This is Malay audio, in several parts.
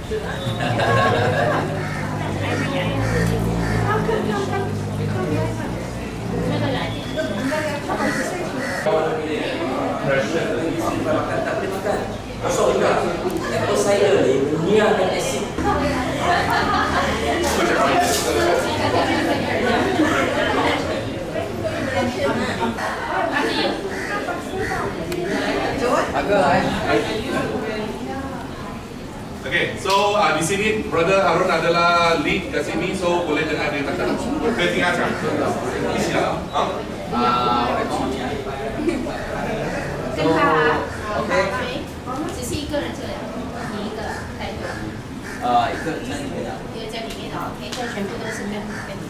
Tak boleh makan. Masuk juga. Apple cider ni menyiarkan asid. Okay, so di sini Brother Harun adalah lead kat sini, so boleh dengar dia kata. Ketinggalan. Isilah. OK， 只是一个人这样，你一个带队。一个在里面的。一个在里面的 OK， 这全部都是跟你。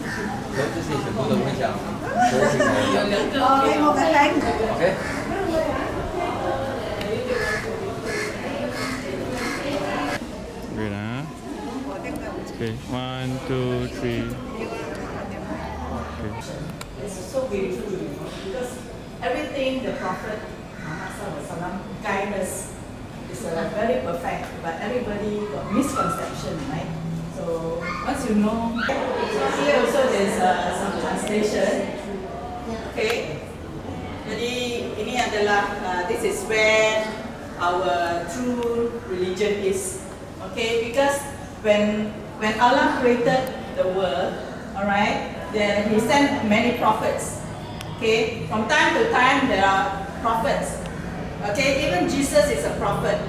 所以这些全部都分享。有两个。OK。Wait ah. Okay, 1, 2, 3. Okay. It's so beautiful because everything the Prophet Muhammad guide us is very perfect, but everybody got misconception, right? So once you know, so here also there's some translation. Okay, jadi ini adalah this is where our true religion is. Okay, because when Allah created the world, all right, then He sent many prophets. Okay, from time to time there are prophets. Okay, even Jesus is a prophet.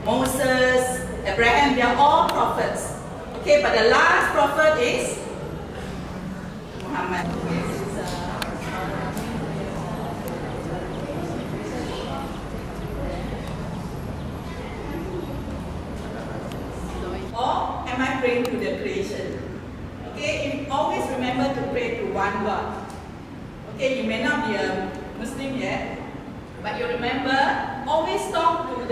Moses, Abraham, they are all prophets. Okay, but the last prophet is Muhammad. Or am I praying to the creation? Okay, always remember to pray to one God. Okay, you may not be a Muslim yet, but you remember, always talk to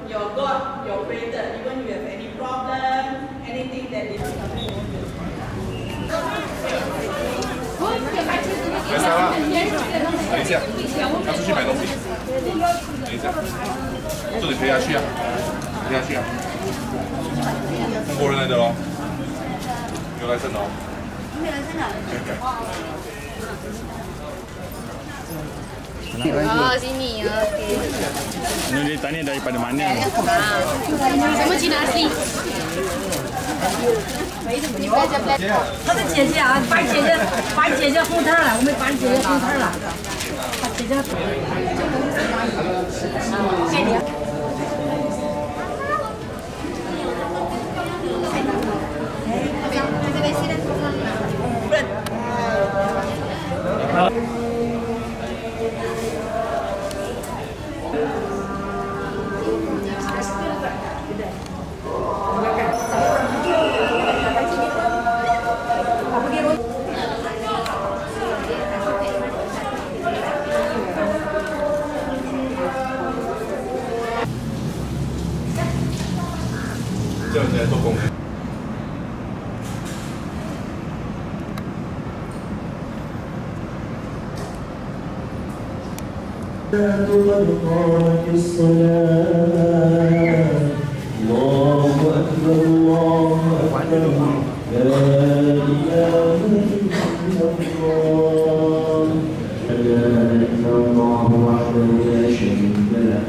your God, your Creator, even if you have any problem, anything that is coming. 来Sarah，等一下，他出去买东西。等一下，这里推下去啊，推下去啊。中国人来的哦，有来生的哦。没来生的。Oh, sini. Okey. Ini dia tanya daripada mana? 什么Cina asli？他的姐姐啊，白姐姐护他了，我们白姐姐护他了，把姐姐。谢谢。叫人家做工。قامت الصلاة الله أكبر الله أكبر لا إله إلا الله لا إله إلا الله وحده لا شريك له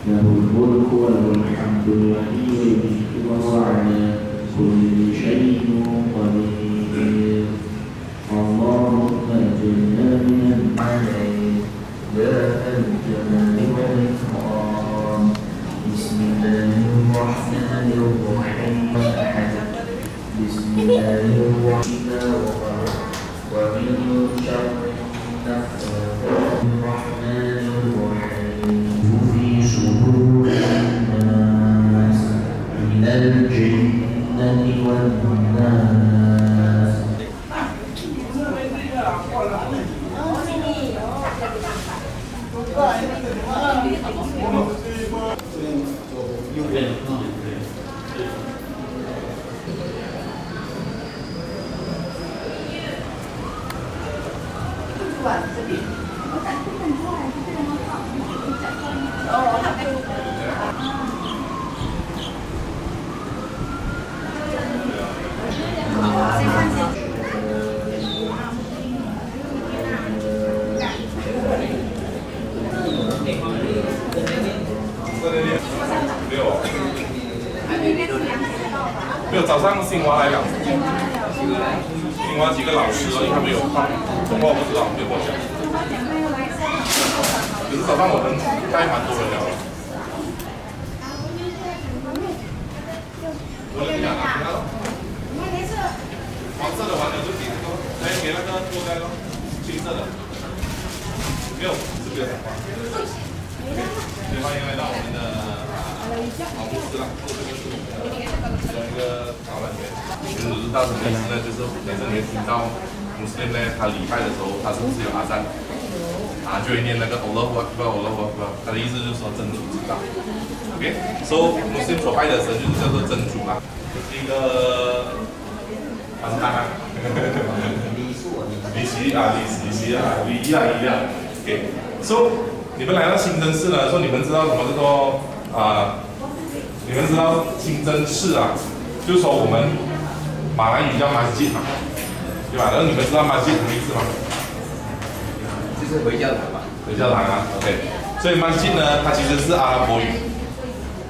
له الملك وله الحمد وهو يميت وهو على كل شيء قدير اللهم اجعلنا من النار لا أنت من الإكرام بسم الله الرحمن الرحيم أحد بسم الله الرحمن ومن شر النفاثات الرحمن الرحيم في صدور الناس من الجنة والناس 没有。没有，早上新华来了。新华几个老师，因为他们有放，总共我不知道，没有跟我讲。可是早上我们带蛮多人聊了。我跟你讲啊，黄色的完了就给那个，来给那个多带咯，青色的。没有，是不要讲话。所以欢迎来到我们的好公司啦，这个是我们的其中一个导览员。其实到什么意思呢？就是每次你会听到穆斯林呢，他礼拜的时候，他是不是有阿赞？就会念那个 Allahu Akbar，Allahu Akbar， 他的意思就是说真主知道。OK，so 穆斯林所拜的神就是叫做真主啦，是一个阿赞啊，礼仪啊，礼仪啊。OK，so 你们来到清真寺呢，说你们知道什么叫做你们知道清真寺啊，就是说我们马来语叫masjid嘛，对吧？然后你们知道masjid什么意思吗？就是回教堂嘛。回教堂啊 ，OK。所以masjid呢，它其实是阿拉伯语。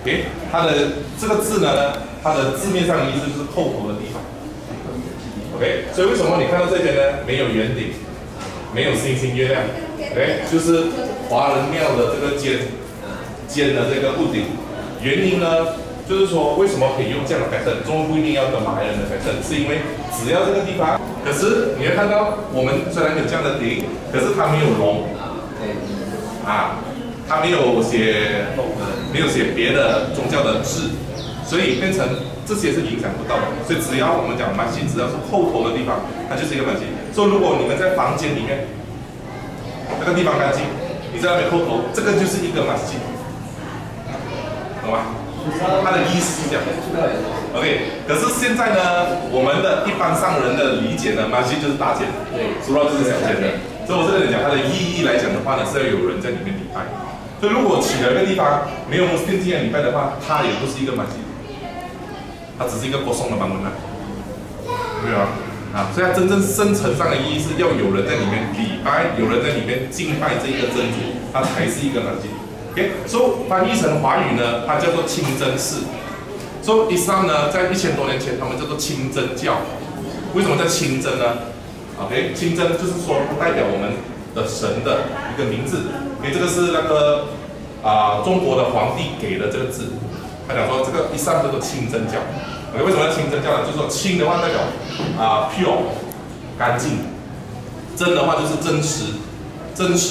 OK， 它的这个字呢，它的字面上的意思就是叩头的地方。OK， 所以为什么你看到这边呢，没有圆顶，没有星星月亮 ？OK， 就是华人庙的这个尖的这个屋顶。原因呢，就是说为什么可以用这样的 pattern？ 中文不一定要跟马来人的 pattern， 是因为只要这个地方，可是你会看到我们虽然有这样的顶，可是它没有龙，它没有写别的宗教的字，所以变成这些是影响不到的。所以只要我们讲masjid，只要是叩头的地方，它就是一个masjid。所以如果你们在房间里面，那个地方干净，你在那边叩头，这个就是一个masjid。懂吗？它的意思是这样。OK， 可是现在呢，我们的一般上人的理解呢，masjid就是大间，主要就是小间的。所以我这里讲它的意义来讲的话呢，是要有人在里面礼拜。所以如果起了一个地方没有穆斯林进来礼拜的话，它也不是一个masjid，它只是一个国颂的版本啦，没有啊？所以它真正深层上的意义是要有人在里面礼拜，有人在里面敬拜这一个真主，它才是一个masjid。OK， 翻译成华语呢，它叫做清真寺。Islam 呢，在1000多年前，他们叫做清真教。为什么叫清真呢 ？OK， 清真就是说它代表我们的神的一个名字。这个是那个中国的皇帝给的这个字，他讲说这个Islam叫做清真教。OK， 为什么叫清真教呢？就是说清的话代表pure 干净，真的话就是真实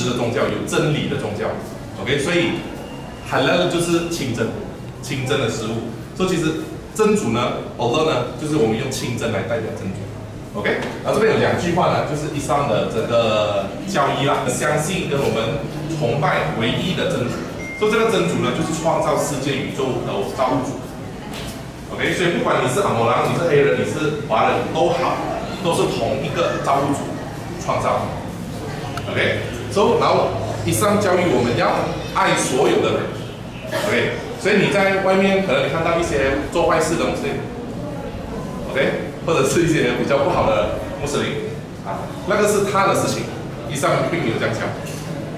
的宗教，有真理的宗教。OK， 所以halal就是清真的食物。所以其实真主呢 ，Allah 呢，就是我们用清真来代表真主。OK， 然后这边有2句话呢，就是Islam的这个教义啦，相信跟我们崇拜唯一的真主。所以这个真主呢，就是创造世界宇宙的造物主。OK， 所以不管你是阿摩郎，你是黑人，你是华人都好，都是同一个造物主创造。OK， 所以然后Islam教育我们要爱所有的人。OK， 所以你在外面可能你看到一些做坏事的穆斯林 ，OK， 或者是一些比较不好的穆斯林那个是他的事情，Islam并没有这样教。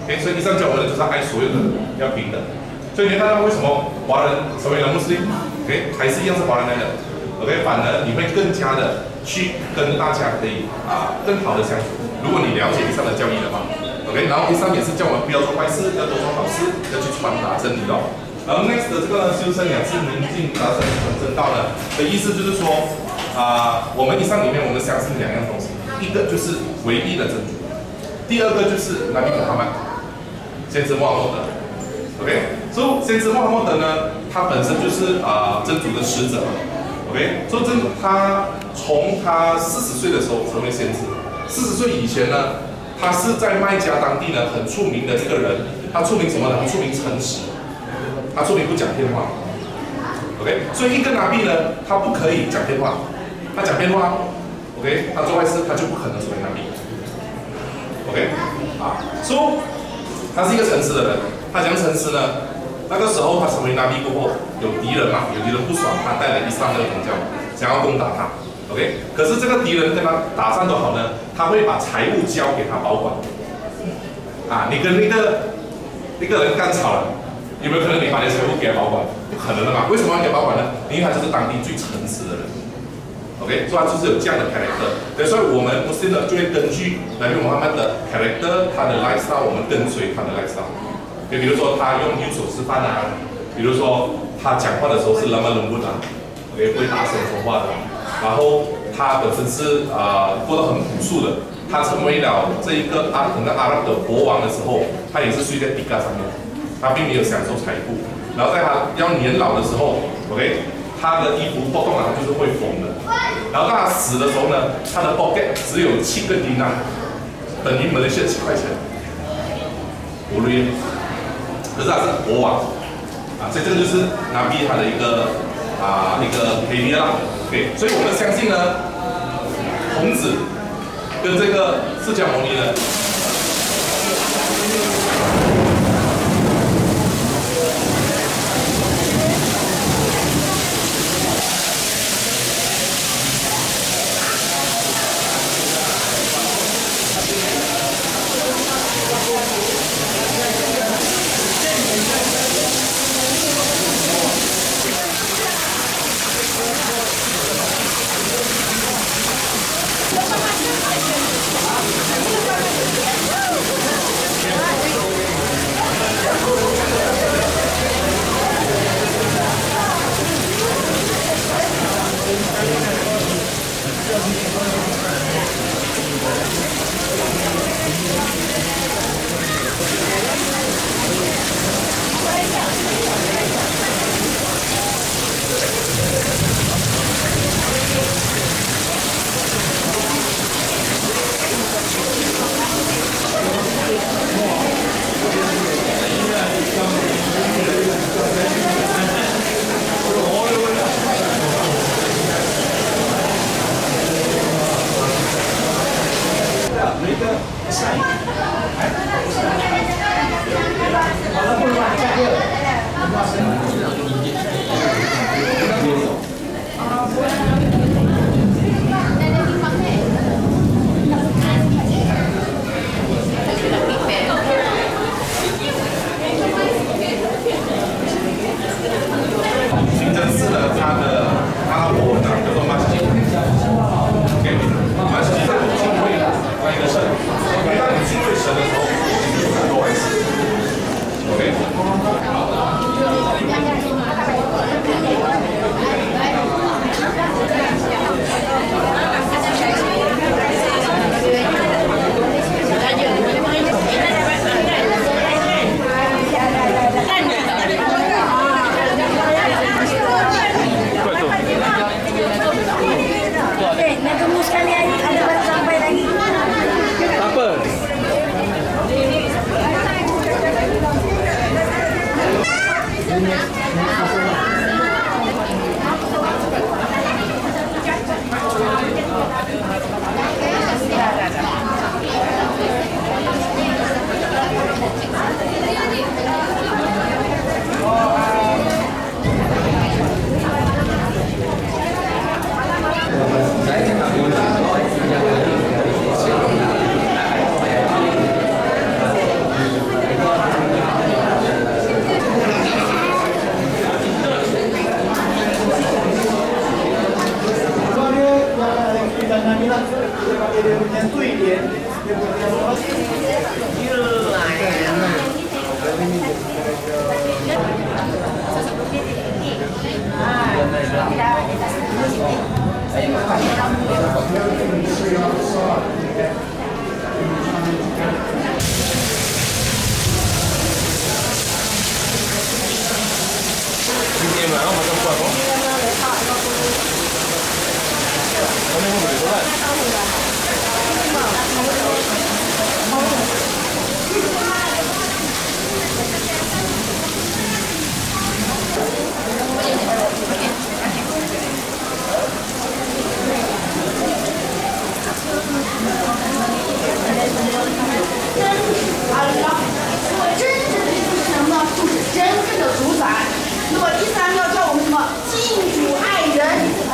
OK， 所以Islam教我们的就是爱所有的人，要平等。所以你看到为什么华人成为了穆斯林 ，OK， 还是一样是华人来的 ，OK， 反而你会更加的去跟大家可以更好的相处。如果你了解Islam的教义的话 ，OK， 然后Islam也是叫我们不要做坏事，要多做好事，要去传达真理咯。然后 next 的这个呢，修身养性、宁静达成真道呢的意思就是说，我们Islam里面我们相信2样东西，一个就是唯一的真主，第二个就是Nabi Muhammad，先知穆罕默德。OK， 所以先知穆罕默德呢，他本身就是真主的使者。OK， 所以他从他40岁的时候成为先知，40岁以前呢，他是在麦加当地呢很出名的一个人。他出名什么呢？他出名诚实。他出名不讲骗话 ，OK， 所以一个拿币呢，他不可以讲骗话，他讲骗话 ，OK， 他做坏事他就不可能成为拿币 ，OK， 所以他是一个诚实的人，他讲诚实呢，那个时候他成为拿币过后，有敌人嘛，有敌人不爽，他带了Islam这个宗教，想要攻打他 ，OK， 可是这个敌人跟他打仗都好呢，他会把财物交给他保管，你跟一个人干吵了。有没有可能你把你的财富给他保管？不可能的嘛。为什么要给他保管呢？因为他就是当地最诚实的人。OK， 所以他就是有这样的 character。所以我们不是呢，就会根据来宾穆罕默德的 character， 他的 lifestyle， 我们跟随他的 lifestyle。就比如说他用右手吃饭啊，比如说他讲话的时候是那么冷不的 ，OK， 不会大声说话的。然后他本身是过得很朴素的。他成为了这一个整个阿拉伯的国王的时候，他也是睡在地盖上面，他并没有享受财富。然后在他要年老的时候 ，OK， 他的衣服破洞啊，他就是会缝的。然后到他死的时候呢，他的 pocket 只有7个dinars，等于马来西亚7块钱，5瑞。可是他是国王所以这个就是拿比他的一个黑爹啦。OK， 所以我们相信呢，孔子。跟这个释迦牟尼呢，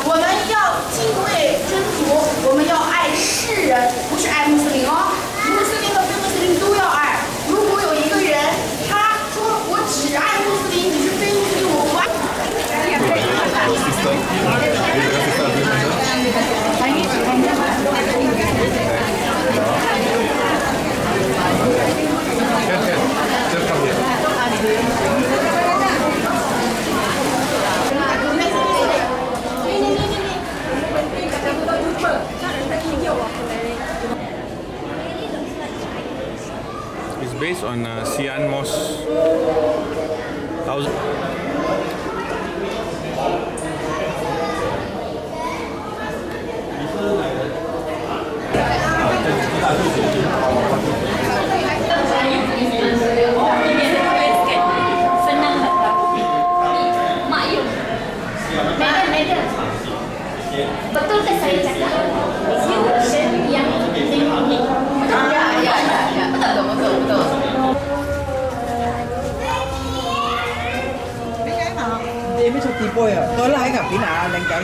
我们要敬畏真主，我们要爱世人，不是爱穆斯林哦。on Xi'an Mosque. Betul tak saya cakap? Yang tinggi. Ya. Betul. Đi mới sụt tì bôi à? Tôi lại gặp tí nào lên cái.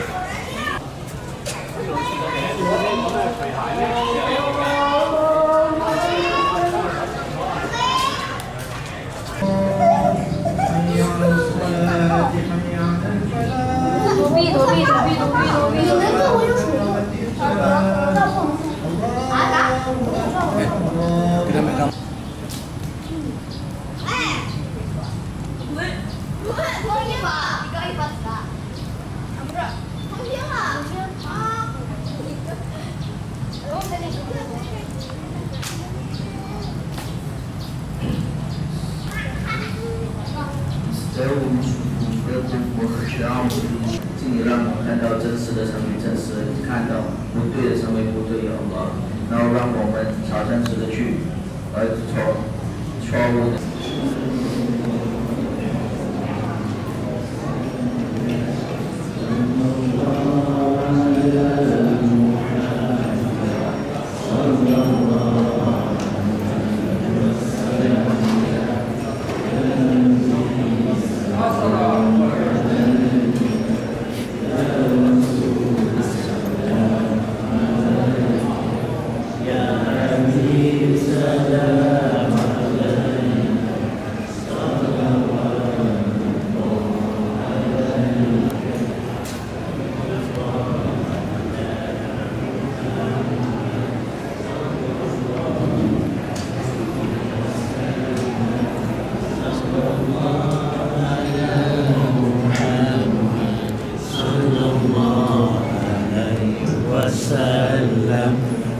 请你让我看到真实的成为真实，看到不对的成为不对的Allah，然后让我们朝真实的去，而从错误的。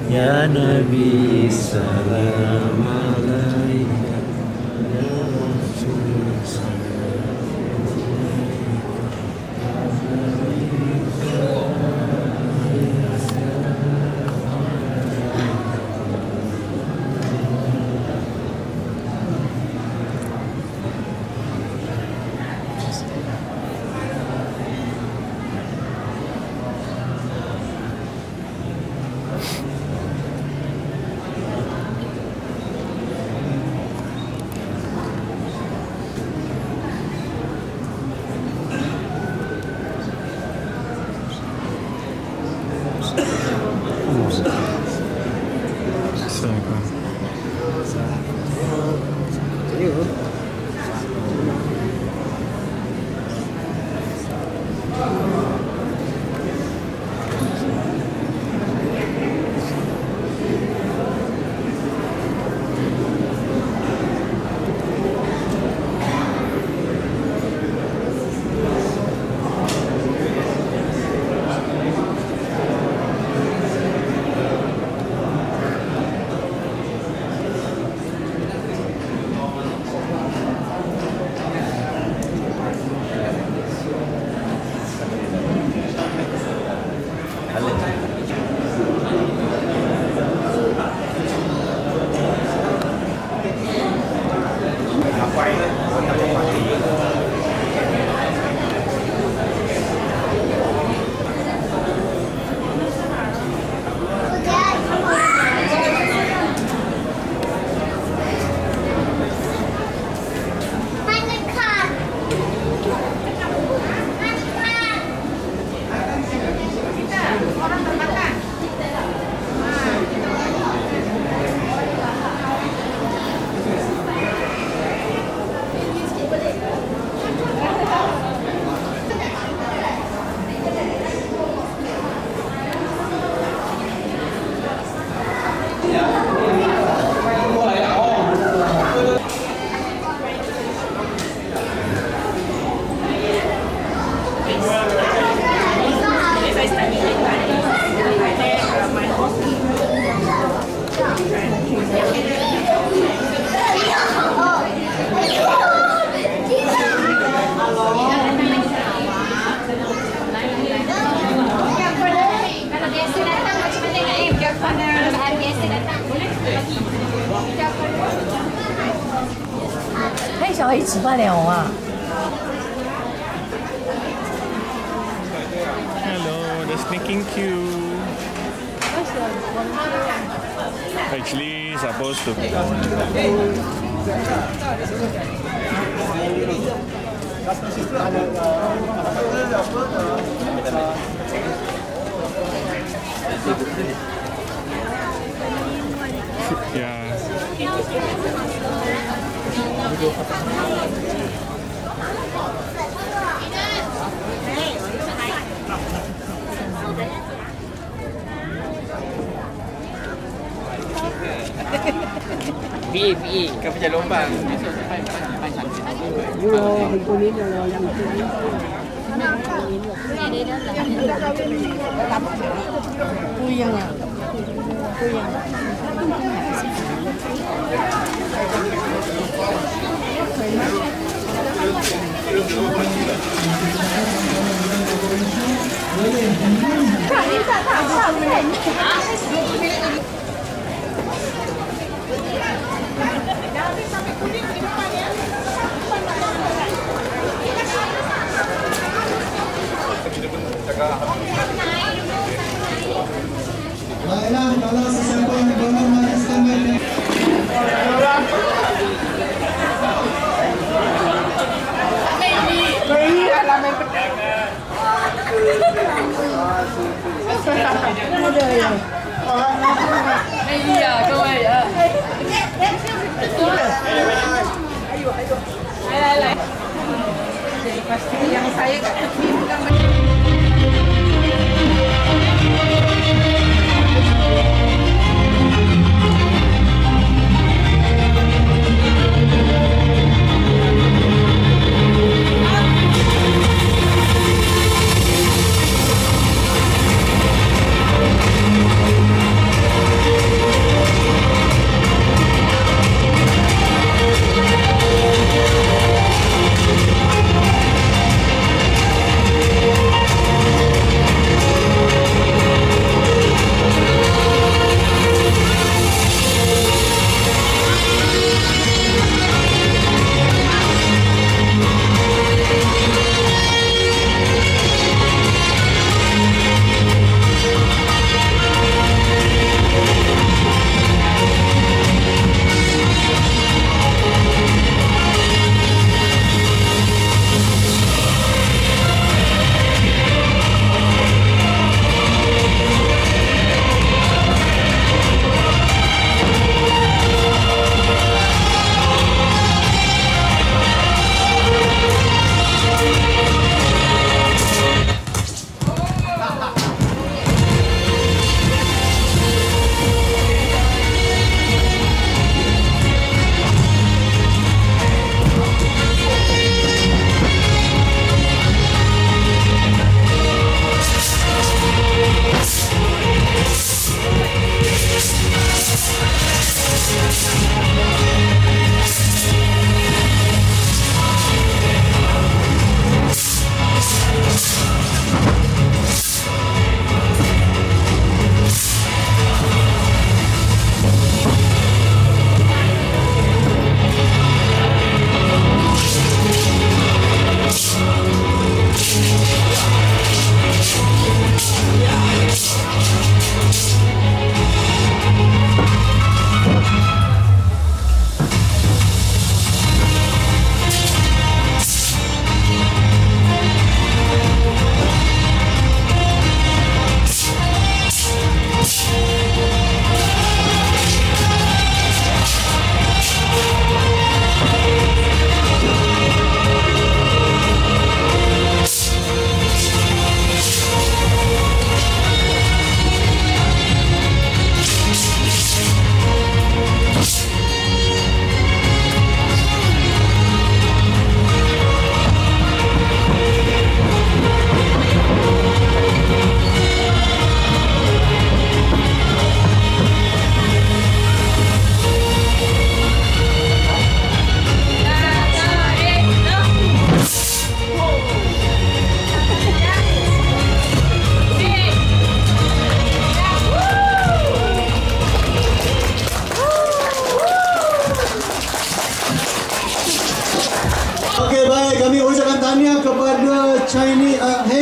Ya Nabi salam alaika ya Rasul 吃饭了啊。 Hello, the sneaking queue. Actually, supposed to be. Yeah. PA kau pecah lubang. Baiklah, kalau sesiapa yang belum menghabiskan baik. Ada ya.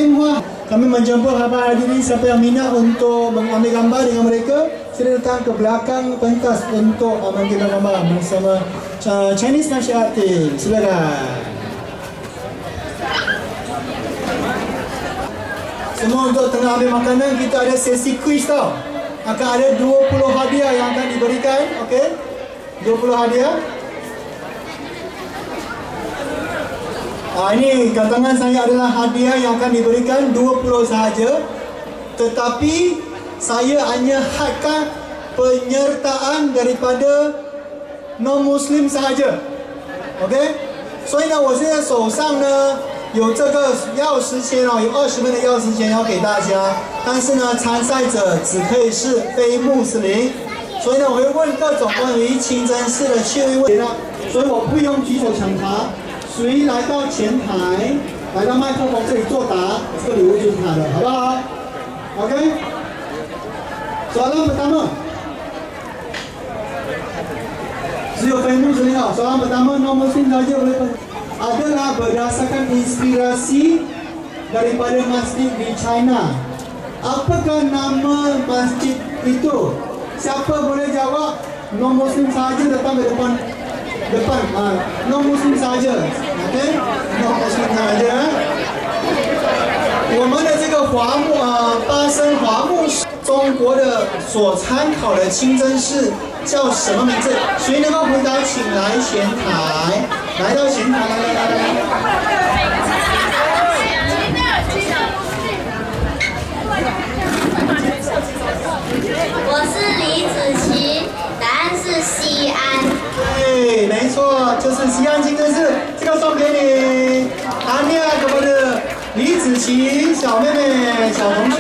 Tionghoa. Kami menjemput abang hadirin siapa yang minat untuk mengambil gambar dengan mereka, sila datang ke belakang pentas untuk mengambil gambar bersama Chinese martial art team. Silakan. Semua untuk tengah ambil makanan, kita ada sesi quiz tau. Akan ada 20 hadiah yang akan diberikan, okey? 20 hadiah. Ini kat tangan saya adalah hadiah yang akan diberikan 20 sahaja. Tetapi saya hanya hadkan penyertaan daripada non-Muslim sahaja. OK？ 所以呢，我现在手上呢有这个钥匙签哦，有20份的钥匙签要给大家。但是呢，参赛者只可以是非穆斯林。所以呢，我会问各种关于清真寺的趣味问题呢，所以我不用举手抢答。 谁来到前台，来到麦克风这里作答，这个礼物就是他的，好不好 ？OK。Soalan pertama， 只有非穆斯林哦。Soalan pertama non Muslim saja boleh. Adalah berdasarkan inspirasi daripada masjid di China. Apakah nama masjid itu? Siapa boleh jawab? Non Muslim saja datang ke depan. non Muslim saja ，OK， non Muslim saja。我们的这个华木巴生华木中国的所参考的清真寺叫什么名字？谁能够回答，请来前台，来到前台，来。我是李子琪，答案是西安。 对，没错，就是西安清真寺，这个送给你。Tahniah kepada李子琪小妹妹、小同学。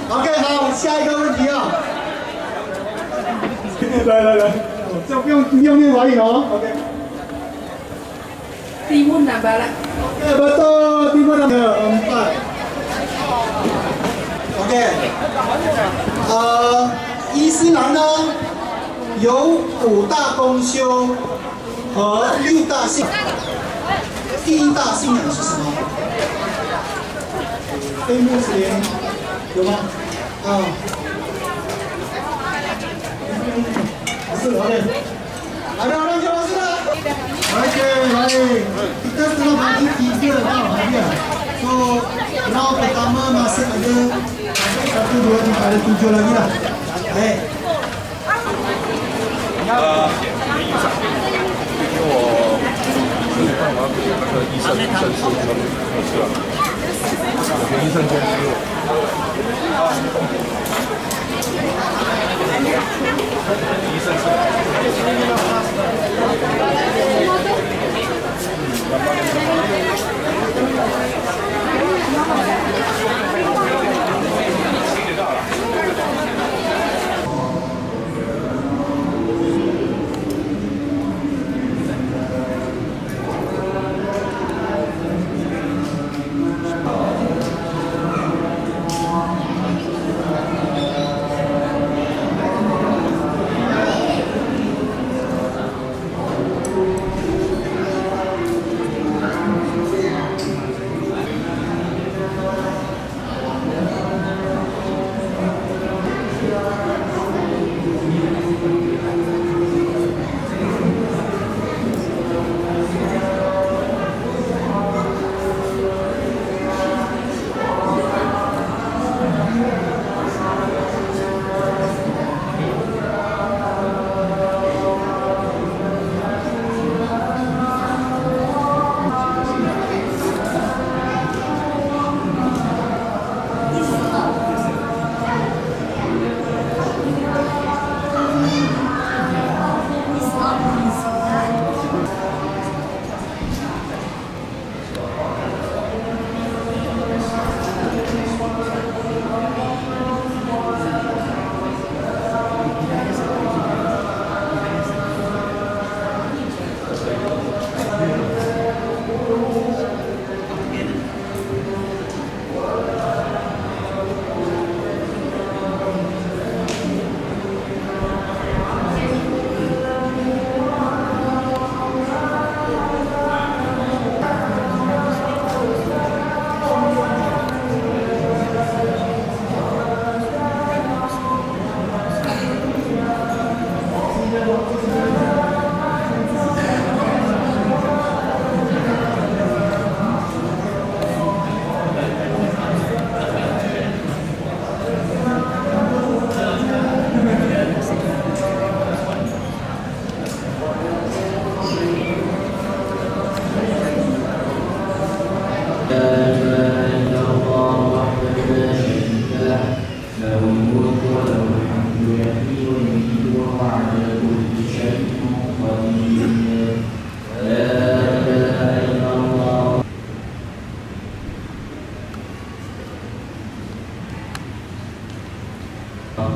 OK， 好，下一个问题啊。来，这不用念华语哦。OK。Timun Nambala。OK， betul Timun Nambala 4。OK。伊斯兰呢？ 有5大公修和6大信。第1大信仰是什么？非穆斯林有吗？是 OK。ada orang jawab sudah? Oke, baik. Kita telah bagi 3 hadiah. So, round pertama masih ada 1, 2, 3, ada 7 lagi lah. Baik. 名义上，因为我没办法给那个医生证书，他们不是吧？我给医生证书。医生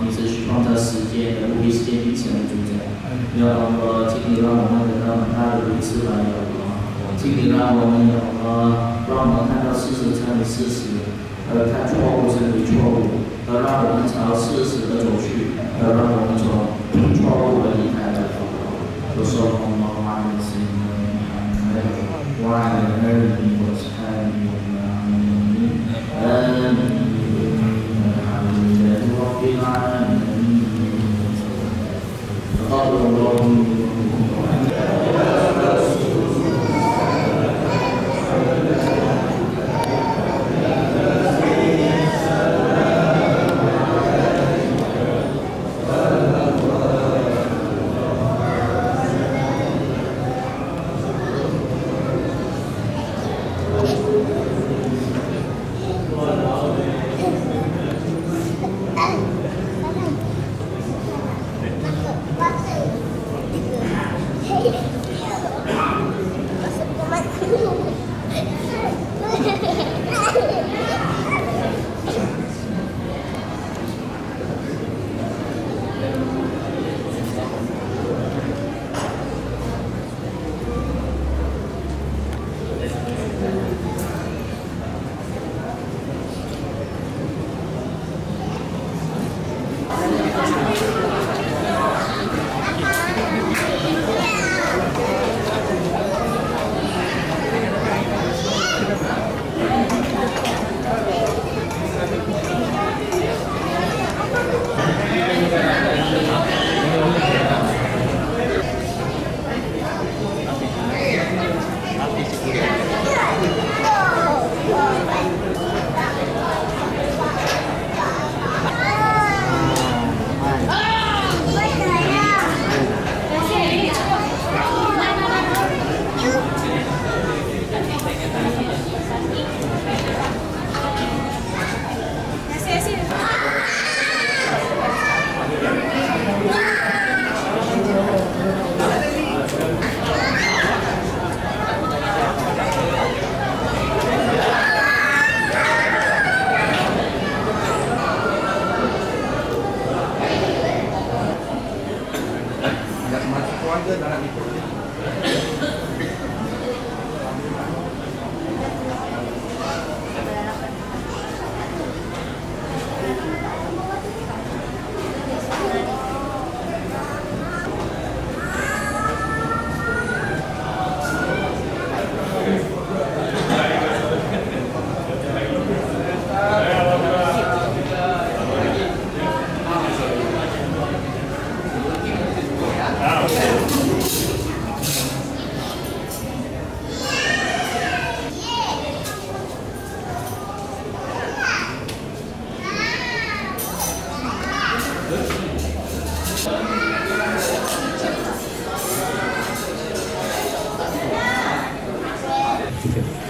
你是创造世界的无比世界彼此的主宰。呀Allah，请你让我们得到很大的如此来呀Allah，请你让我们呀Allah，让我们看到事实才是事实，看错误才是错误，让我们朝事实的走去，让我们从错误的离开了。我说我们话的是وعلى آله وأصحابه أجمعين آمين الحمد لله رب العالمين تقبل الله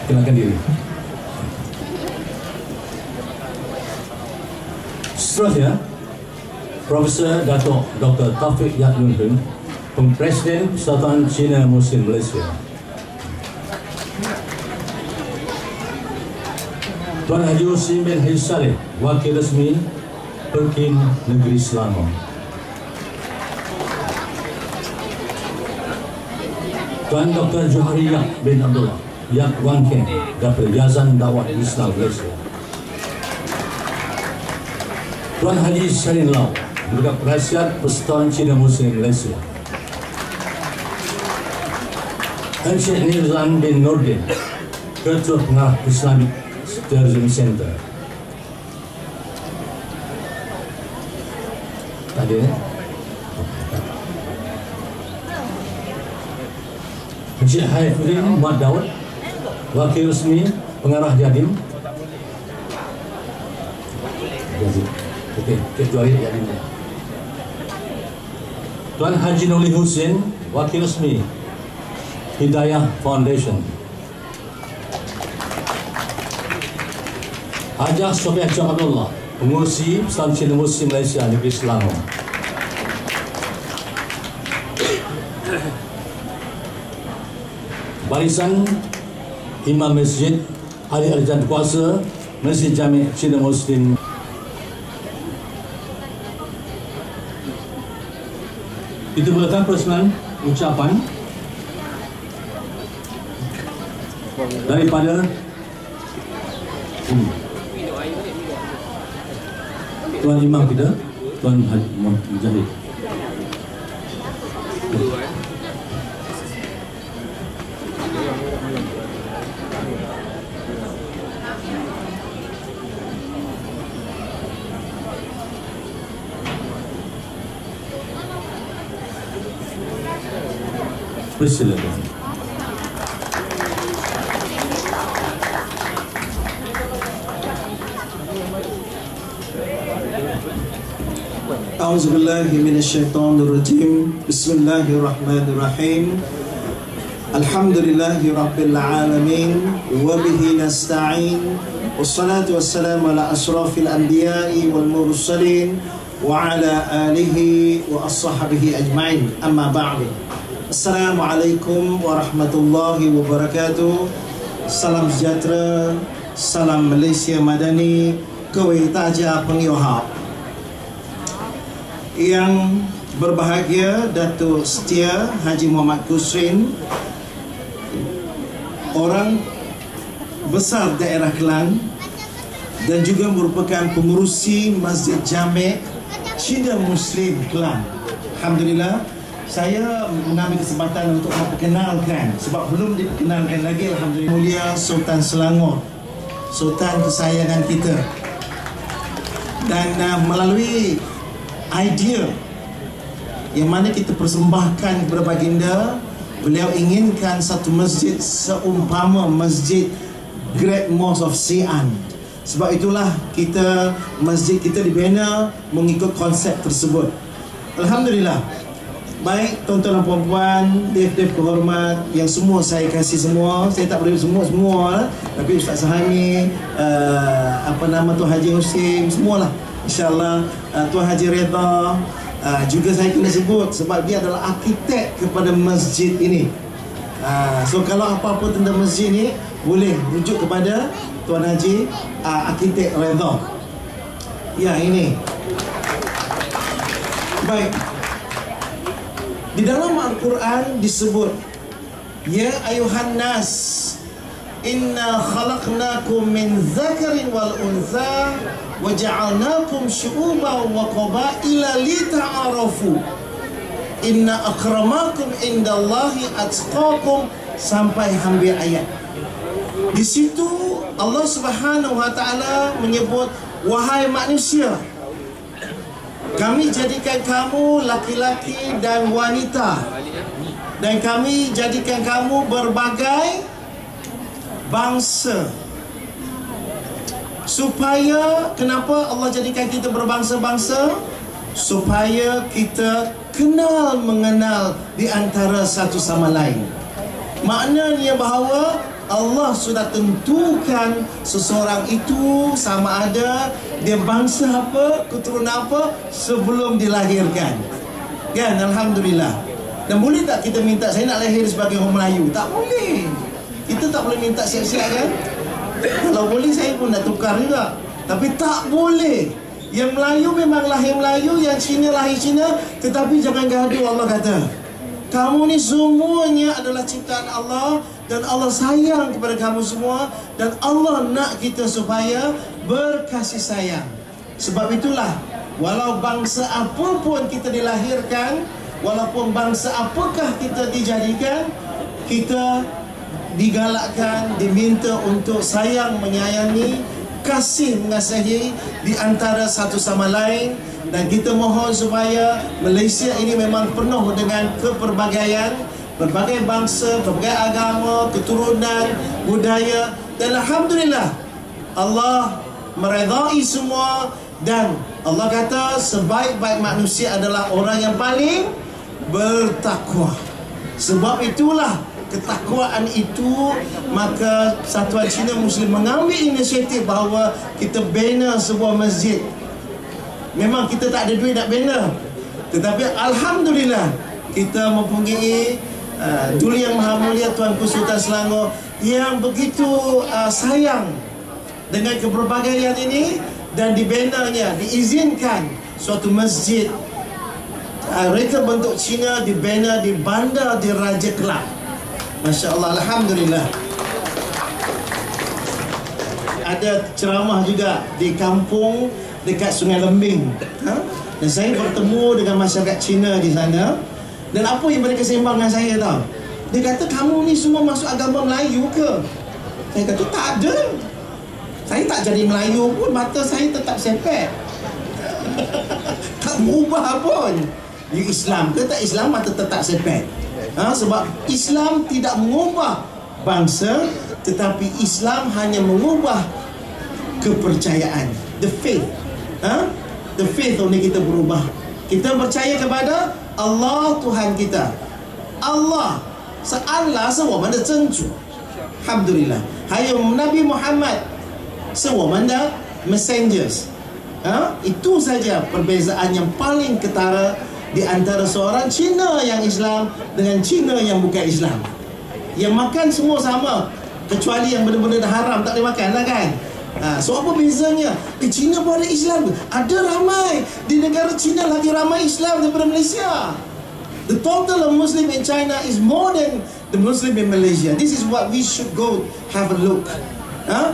Kenalkan diri. Seterusnya, Profesor Dato' Dr. Taufik Yat Yun Hun, Presiden Persatuan Cina Muslim Malaysia. Tuan Haji Husin bin Haji Saleh, Wakil Resmi Perkin Negeri Selangor. Tuan Dr. Johari Yap bin Abdullah Yap Wang Keng, Dapur Yazan Dakwah Islam Malaysia. Tuan Haji Sarin Lau, Budak Penasihat Persatuan Cina Muslim Malaysia. Encik Nizam bin Nordin, Ketua Pengarah Islamic Tourism Center. Tadi Encik Haifuddin Muhammad Daud, Wakil Resmi Pengarah Jadim. Okey, Ketua Jadim. Tuan Haji Noli Husin, Wakil Resmi Hidayah Foundation. Hajah Sofia Chong Abdullah, Pengurusi Persatuan Cina Muslim Malaysia Negeri Selangor. Barisan Imam Masjid Ahli Al-Jannah Kuasa Masjid Jami' Cina Muslim. Kita mulakan persembahan ucapan daripada Tuan Imam kita, Tuan Haji Mujahid. Persilakan. A'udzubillahi minasyaitonirrajim. Bismillahirrahmanirrahim. Alhamdulillahi rabbil alamin wa bihi nasta'in. Wassalatu wassalamu ala asrafil anbiya'i wal mursalin wa ala alihi wa ashabihi ajma'in. Amma ba'du. Assalamualaikum warahmatullahi wabarakatuh. Salam sejahtera, salam Malaysia Madani, 各位大家朋友好。 Yang berbahagia Datuk Setia Haji Muhammad Kusrin, orang besar daerah Kelang dan juga merupakan pengurusi Masjid Jami' Cina Muslim Kelang. Alhamdulillah, saya mengambil kesempatan untuk memperkenalkan, sebab belum diperkenalkan lagi. Alhamdulillah, Mulia Sultan Selangor, Sultan kesayangan kita. Dan melalui idea yang mana kita persembahkan kepada baginda, beliau inginkan satu masjid seumpama masjid Great Mosque of Xi'an. Sebab itulah masjid kita dibina mengikut konsep tersebut. Alhamdulillah. Baik tuan-tuan dan puan-puan, dev-dev kehormat yang semua saya kasih semua. Saya tak boleh semua, tapi Ustaz Sahami, Tuan Haji Husin, semualah. InsyaAllah Tuan Haji Redha juga saya kena sebut sebab dia adalah arkitek kepada masjid ini. So kalau apa-apa tentang masjid ini boleh rujuk kepada Tuan Haji arkitek Redha. Ya, ini. Baik. Di dalam Al-Quran disebut, ya ayuhan nas, inna khalaqnakum min dzakarin wal untha wa ja'alnakum syu'uban wa qabaila lita'arafu inna akramakum indallahi atqakum, sampai hampir ayat. Di situ Allah Subhanahu wa taala menyebut, wahai manusia, kami jadikan kamu laki-laki dan wanita, dan kami jadikan kamu berbagai bangsa. Supaya, kenapa Allah jadikan kita berbangsa-bangsa? Supaya kita kenal mengenal di antara satu sama lain. Maknanya bahawa Allah sudah tentukan seseorang itu sama ada dia bangsa apa, keturunan apa sebelum dilahirkan. Kan, alhamdulillah. Dan boleh tak kita minta, saya nak lahir sebagai orang Melayu? Tak boleh. Kita tak boleh minta siap-siap, kan? Kalau boleh saya pun nak tukar juga. Tapi tak boleh. Yang Melayu memang lahir Melayu, yang Cina lahir Cina. Tetapi jangan gaduh, Allah kata. Kamu ni semuanya adalah ciptaan Allah, dan Allah sayang kepada kamu semua, dan Allah nak kita supaya berkasih sayang. Sebab itulah, walau bangsa apapun kita dilahirkan, walaupun bangsa apakah kita dijadikan, kita digalakkan, diminta untuk sayang, menyayangi, kasih, mengasihi di antara satu sama lain. Dan kita mohon supaya Malaysia ini memang penuh dengan keperbagaian, berbagai bangsa, berbagai agama, keturunan, budaya. Dan alhamdulillah, Allah meredai semua. Dan Allah kata sebaik-baik manusia adalah orang yang paling bertakwa. Sebab itulah ketakwaan itu, maka Satuan Cina Muslim mengambil inisiatif bahawa kita bina sebuah masjid. Memang kita tak ada duit nak bina, tetapi alhamdulillah kita mempunyai Duli Yang Maha Mulia Tuanku Sultan Selangor yang begitu sayang dengan keberbagaian ini, dan dibinanya, diizinkan suatu masjid Reka bentuk Cina dibina di bandar di Raja Kelab. Masya Allah, Alhamdulillah. Ada ceramah juga di kampung dekat Sungai Lembing. Dan saya bertemu dengan masyarakat Cina di sana. Dan apa yang mereka sembang dengan saya tahu? Dia kata, kamu ni semua masuk agama Melayu ke? Saya kata, tak ada. Saya tak jadi Melayu pun, mata saya tetap sepet. Tak berubah pun. You Islam ke tak Islam, mata tetap sepet. Sebab Islam tidak mengubah bangsa, tetapi Islam hanya mengubah kepercayaan. The faith. The faith oleh kita berubah. Kita percaya kepada Allah Tuhan kita. Allah Allah是我们的真主。Alhamdulillah. 还有 Nabi Muhammad 是我们的 messengers. Itu saja perbezaan yang paling ketara di antara seorang Cina yang Islam dengan Cina yang bukan Islam. Yang makan semua sama, kecuali yang benda-benda haram tak boleh makan lah kan. So apa bezanya? Cina pun ada Islam. Ada ramai. Di negara Cina lagi ramai Islam daripada Malaysia. The total of Muslim in China is more than the Muslim in Malaysia. This is what we should go have a look.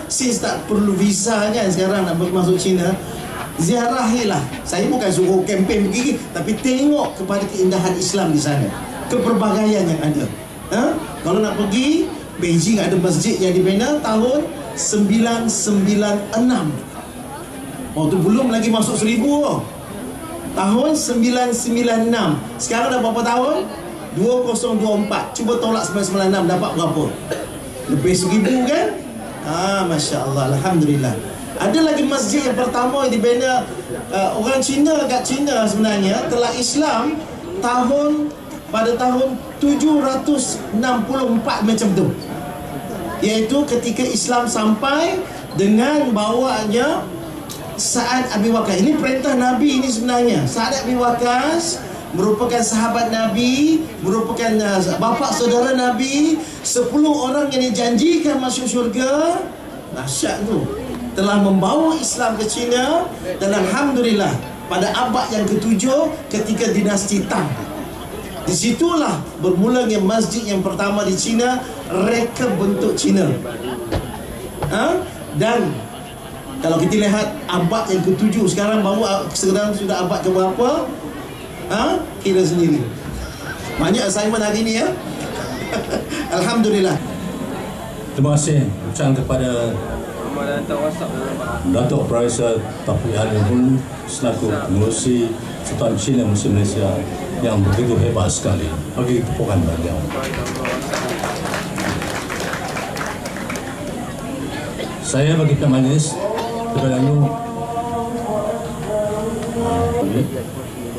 Since tak perlu visa kan sekarang nak masuk China, ziarahilah. Saya bukan suruh kempen pergi, tapi tengok kepada keindahan Islam di sana, keperbagaian yang ada. Kalau nak pergi Beijing, ada masjid yang dibina tahun 996. Waktu belum lagi masuk 1000 tahun 996. Sekarang dah berapa tahun? 2024. Cuba tolak 996 dapat berapa? Lebih 1000 kan? Masya Allah, Alhamdulillah. Ada lagi masjid yang pertama yang dibina orang Cina kat Cina sebenarnya telah Islam pada tahun 764 macam tu. Iaitu ketika Islam sampai dengan bawanya Sa'ad Abi Waqqas. Ini perintah Nabi ini sebenarnya. Sa'ad Abi Waqqas merupakan sahabat Nabi, merupakan bapa saudara Nabi. 10 orang yang dijanjikan masuk syurga. Dahsyat tu. Telah membawa Islam ke China. Dan Alhamdulillah pada abad yang ke-7 ketika dinasti Tang, disitulah bermulanya masjid yang pertama di China, reka bentuk China. Dan kalau kita lihat abad yang ke-7 sekarang, sekarang sudah abad ke-berapa? Kira sendiri. Banyak assignment hari ni ya. Alhamdulillah. Terima kasih ucapkan kepada Datuk Profesor Taufik Yat Yun Hun selaku pengurusi Sultan Cina Muslim Malaysia yang begitu hebat sekali. Bagi tepukan beliau. Saya bagikan majlis kepada Anu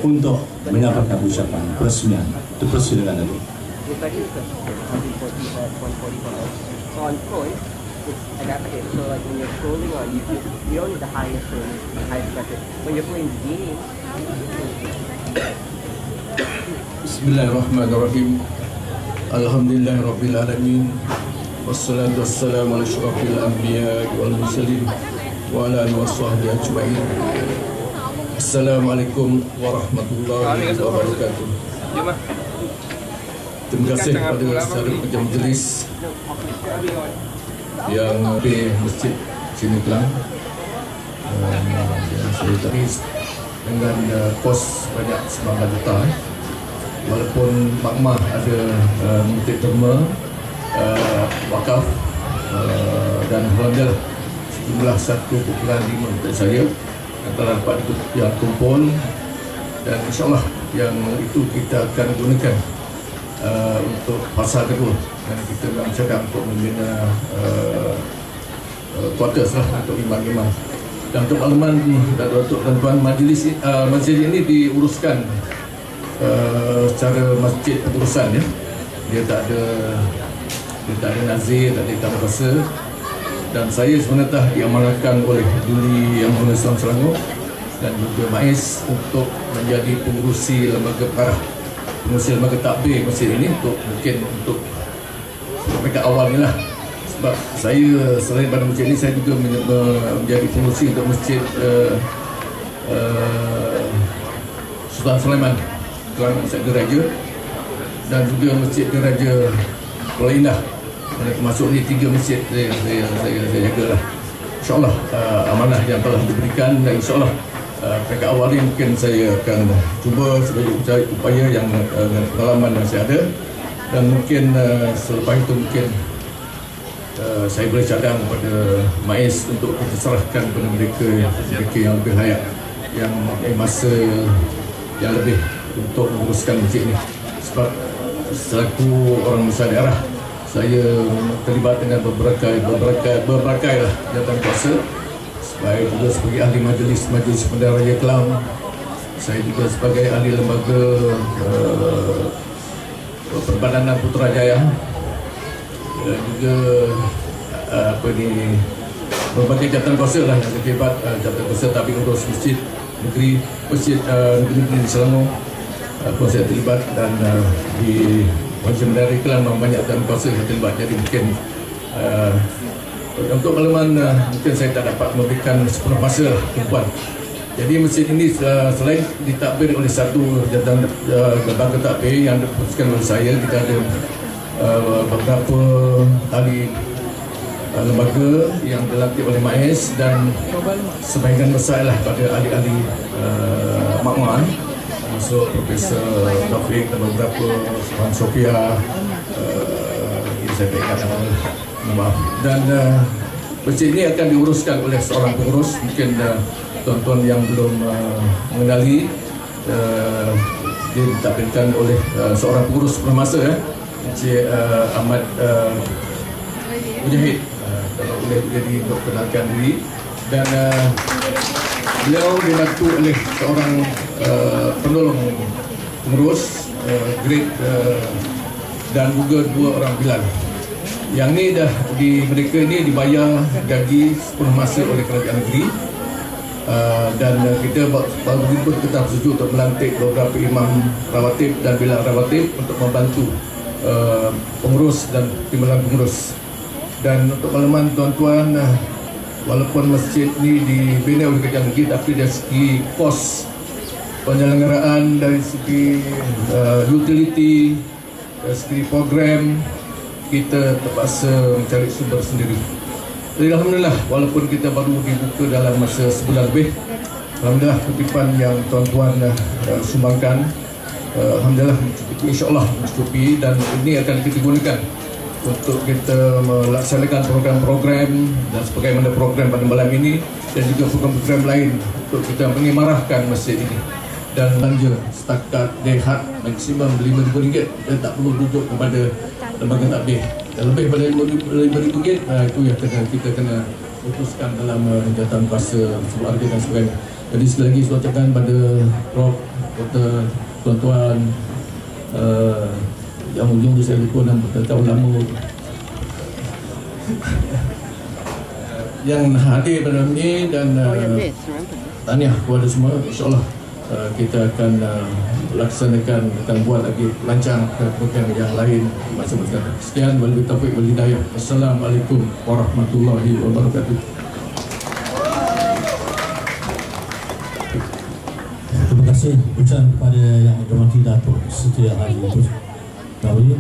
untuk menyampaikan ucapan peresmian. Dipersilakan Anu. On point, it's adapted. So like when you're scrolling on YouTube, you don't need the highest bracket. When you're playing the game. Bismillahirrahmanirrahim. Alhamdulillahirabbil alamin. Wassalatu wassalamu ala asyrafil anbiya wal mursalin wa ala alihi washabbihi ajma'in. Assalamualaikum warahmatullahi wabarakatuh. Terima kasih kepada saudara pengajar majlis yang di Masjid Cina Kelang yang saya tadi dengan kos banyak 9 juta. Walaupun makmah ada menteri terma, wakaf dan alhamdulillah jumlah 1.5 untuk saya antara dapat yang kumpul, dan insyaAllah yang itu kita akan gunakan untuk fasa kedua, dan kita berencana untuk membina quarters lah untuk imam-imam. Dan untuk makluman Datuk dan Tuan, majlis masjid ini diuruskan secara masjid urusan ya. Dia tak ada nazir, tak ada tamu kuasa, dan saya sebenarnya diamanahkan oleh Duli Yang Mulia Islam Selangor dan juga MAIS untuk menjadi pengurusi lembaga pengarah, pengurusi lembaga takbir masjid ini untuk mungkin untuk mereka awal ni lah. Sebab saya selain pada masjid ini, saya juga menjadi pengurusi untuk masjid Sultan Sulaiman Kelang Masjid Diraja dan juga Masjid Diraja Kuala Indah. Termasuk ni 3 masjid saya jagalah. InsyaAllah amanah yang telah diberikan, dan insyaAllah peringkat awal ni mungkin saya akan cuba sebagai upaya yang dengan pengalaman yang saya ada, dan mungkin selepas itu mungkin saya boleh cadang kepada MAIS untuk kita serahkan kepada mereka yang lebih layak, yang mempunyai masa yang lebih untuk menguruskan masjid ini. Sebab selaku orang besar daerah, saya terlibat dengan berbagai lah jabatan kuasa, juga sebagai ahli majlis Bandaraya Kelang. Saya juga sebagai ahli lembaga Perbadanan Putrajaya, juga berbagai jabatan kuasa lah yang terlibat, jabatan kuasa tabik urus masjid negeri di Selangor pun saya terlibat, dan di Majlis Bandaraya Kelang banyak jabatan kuasa yang terlibat. Jadi mungkin untuk makluman mungkin saya tak dapat memberikan sepenuh masa tumpuan. Jadi masjid ini selain ditadbir oleh satu jabatan lembaga tadbir yang diputuskan oleh saya, kita ada beberapa ahli lembaga yang dilatih oleh MAIS, dan sebahagian besar lah pada ahli-ahli makmuan, termasuk Profesor Taufik dan beberapa Puan Sofia, saya tak ingat nama, maaf. Dan masjid ini akan diuruskan oleh seorang pengurus. Mungkin tuan-tuan yang belum mengenali, dia ditadbirkan oleh seorang pengurus semasa, Encik Ahmad Mujahid, kalau boleh jadi perkenalkan diri. Dan beliau dibantu oleh seorang penolong pengurus grade dan juga 2 orang bilal. Yang ni dah mereka ni dibayar gaji sepenuh masa oleh kerajaan negeri, dan kita baru kita setuju untuk melantik beberapa imam rawatib dan bilal rawatib untuk membantu pengurus dan timbalan pengurus. Dan untuk makluman tuan-tuan, walaupun masjid ni dibina oleh kerajaan negeri, tapi dari segi kos penyelenggaraan, dari segi utility, dari segi program, kita terpaksa mencari sumber sendiri. Jadi alhamdulillah, walaupun kita baru dibuka dalam masa sebulan lebih, alhamdulillah kutipan yang tuan-tuan sumbangkan, alhamdulillah mencukupi, insyaAllah mencukupi, dan ini akan kita gunakan untuk kita melaksanakan program-program dan sebagaimana program pada malam ini, dan juga program-program lain untuk kita mengimarahkan masjid ini. Dan belanja setakat dehat maksimum RM5,000, dan tak perlu rujuk kepada lembaga takbir. Dan lebih pada RM5,000, itu yang kita kena putuskan dalam jawatan kuasa sebuah harga dan sebagainya. Jadi sekali lagi saya ucapkan pada Prof, tuan-tuan yang ujung saya lupa nama tentang ulama yang hadir pada ini, dan tahniah kepada semua. InsyaAllah kita akan laksanakan, akan buat lagi lancar program yang lain macam-macam. Sekian, wabillahi taufiq wal hidayah. Assalamualaikum warahmatullahi wabarakatuh. Terima kasih ucapan kepada yang dihormati Datuk Setia Haji Nawi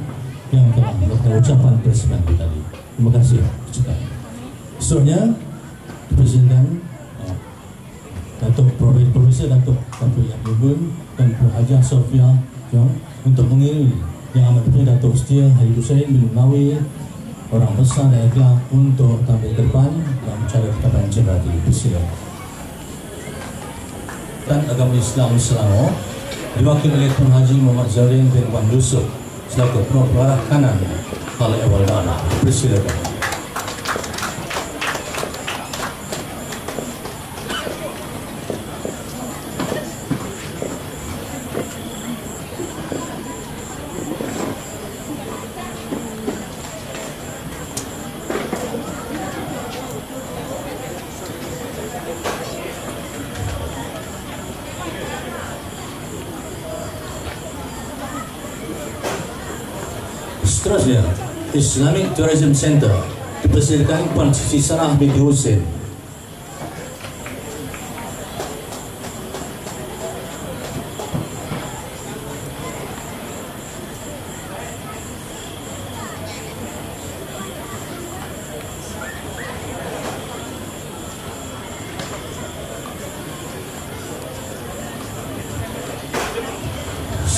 yang telah melakukan ucapan presiden tadi. Terima kasih. Seterusnya Presiden Datuk Profesor Datuk Taufik Yahibun dan Puan Hajah Sofia untuk mengiringi Yang Amat Dipercayai Datuk Setia Haji Hussein bin Nawi, orang besar dan Kelang, untuk tampil ke depan dalam acara Perkataan Cemrati. Persilakan. Dan Agama Islam Selangor diwakili oleh Tuan Haji Muhammad Zahrin bin Wan Yusuf selaku penuh arah kanan Khalid Awal Dana. Persilakan. Seterusnya, Islamic Tourism Center dipersilakan Puan Siti Sarah binti Hussein.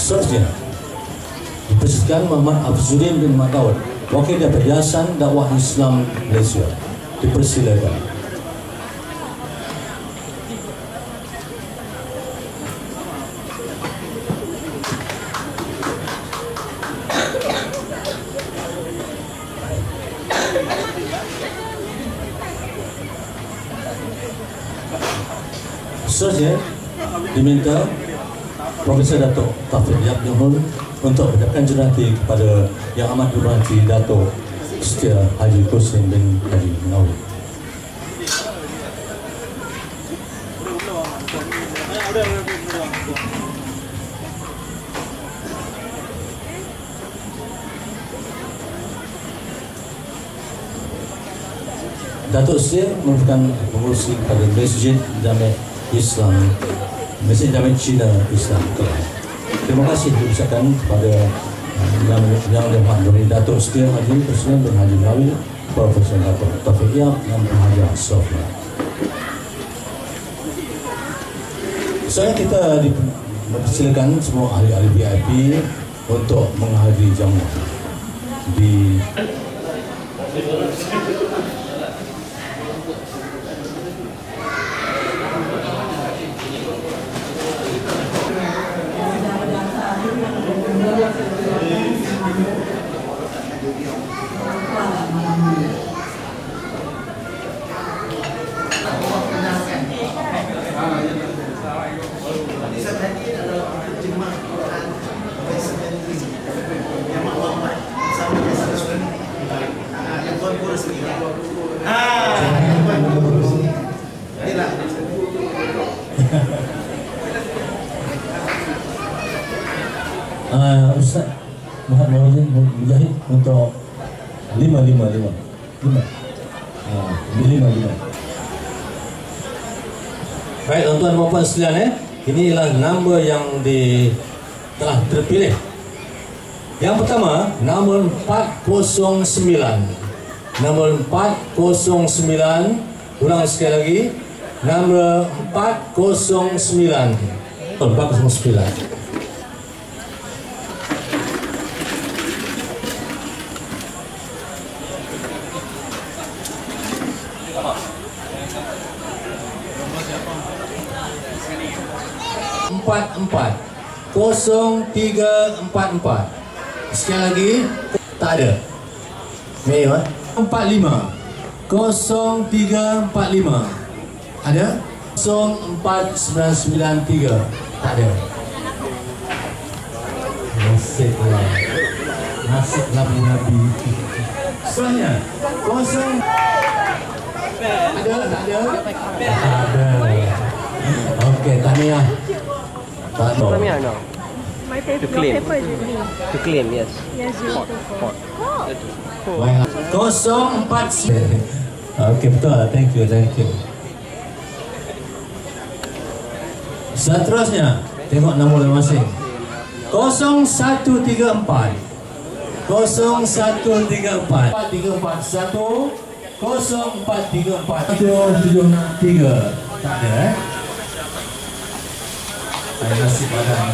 Seterusnya dipersilakan Muhammad Afzuddin bin Madaud, Wakil Daripada Yayasan Dakwah Islam Malaysia. Dipersilakan. Seterusnya diminta Profesor Datuk Taufik Yabdul untuk mengucapkan jurnati kepada Yang Amat Dihormati Datuk Setia Haji Kosim bin Haji Nawi. Datuk Setia merupakan pengurusi kepada Masjid Jami' Islam, Masjid Jami' Cina Islam Kelang. Terima kasih diucapkan kepada Yang Dihormati Datuk Setia Haji Kosim bin Haji Nawi, Profesor Datuk Taufik Yab dan Pengajar Sofia. Saya kita dipersilakan semua ahli-ahli VIP untuk menghadiri jamuan di Ustaz Muhammad Mujahid untuk 5. Baik tuan-tuan dan puan sekalian, inilah nombor yang telah terpilih. Yang pertama, nombor 409. Nombor 409. Ulang sekali lagi. Nombor 409. 409. Empat 0344. Sekali lagi tak ada. Mei 45 0345 ada. 04993 tak ada. Nasib Nabi. Selanjutnya 0 ada tak ada? Ada. Okey, tahniah. Tahniah no. My paper, To claim. your paper is with me. To claim, yes. Yes, 024. 049. Okey, betul. Thank you. Seterusnya, tengok nombor masing-masing. 0134. 0134. 434 0434 773. Tak ada Ada nasib badan.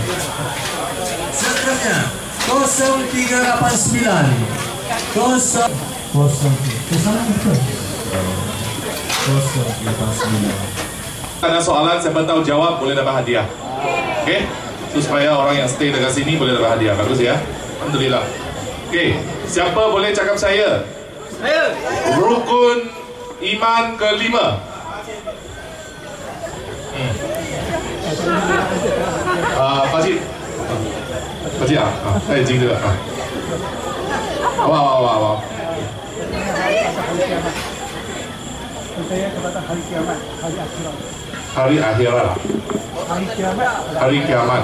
Seterusnya 0389 Ada soalan, siapa tahu jawab boleh dapat hadiah. Okey? So, supaya orang yang stay dekat sini boleh dapat hadiah. Bagus ya? Alhamdulillah. Okey, siapa boleh cakap saya? Saya. Rukun iman kelima. Pakcik saya izin juga. Awal. Saya kepada hari kiamat, hari akhirat. Hari akhirat. Hari kiamat.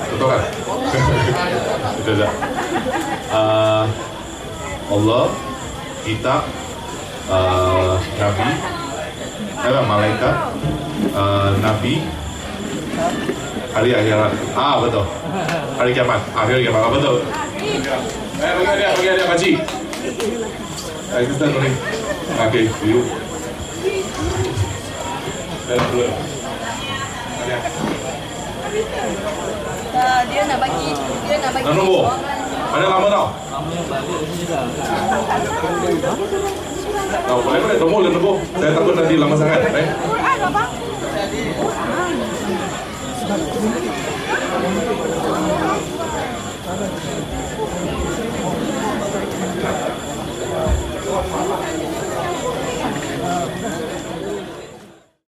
Betul kan? Betul tak? Allah, kitab, Nabi, malaikat, Nabi, hari akhirat. Betul. Hari kiamat. Hari kiamat. Betul. Bagi dia, pakcik. Kita boleh. Okey, yuk. Dia nak bagi Nak nombor? Ada lama tau? Lama yang balik ni dah. Tahu, baik mana nombor dan nombor. Saya takut nanti lama sangat. Baik.